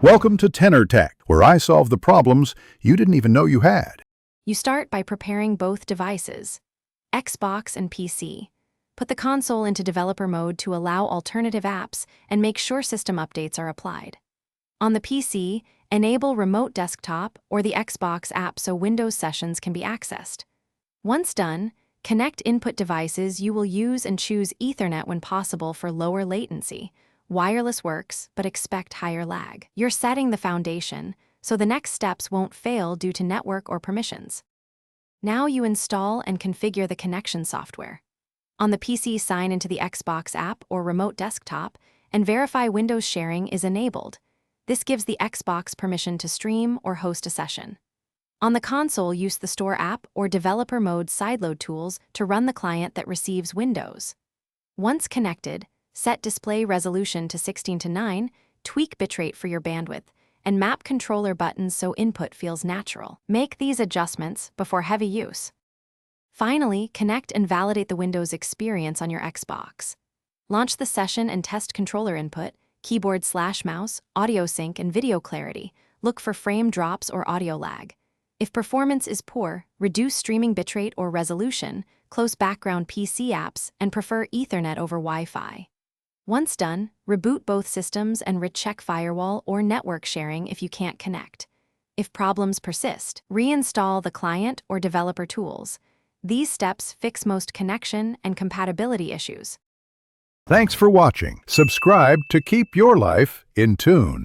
Welcome to Tenor Tech, where I solve the problems you didn't even know you had. You start by preparing both devices, Xbox and PC. Put the console into developer mode to allow alternative apps and make sure system updates are applied. On the PC, enable Remote Desktop or the Xbox app so Windows sessions can be accessed. Once done, connect input devices you will use and choose Ethernet when possible for lower latency. Wireless works, but expect higher lag. You're setting the foundation, so the next steps won't fail due to network or permissions. Now you install and configure the connection software. On the PC, sign into the Xbox app or remote desktop and verify Windows sharing is enabled. This gives the Xbox permission to stream or host a session. On the console, use the Store app or developer mode sideload tools to run the client that receives Windows. Once connected, set display resolution to 16:9, tweak bitrate for your bandwidth, and map controller buttons so input feels natural. Make these adjustments before heavy use. Finally, connect and validate the Windows experience on your Xbox. Launch the session and test controller input, keyboard/mouse, audio sync, and video clarity. Look for frame drops or audio lag. If performance is poor, reduce streaming bitrate or resolution, close background PC apps, and prefer Ethernet over Wi-Fi. Once done, reboot both systems and recheck firewall or network sharing if you can't connect. If problems persist, reinstall the client or developer tools. These steps fix most connection and compatibility issues. Thanks for watching. Subscribe to keep your life in tune.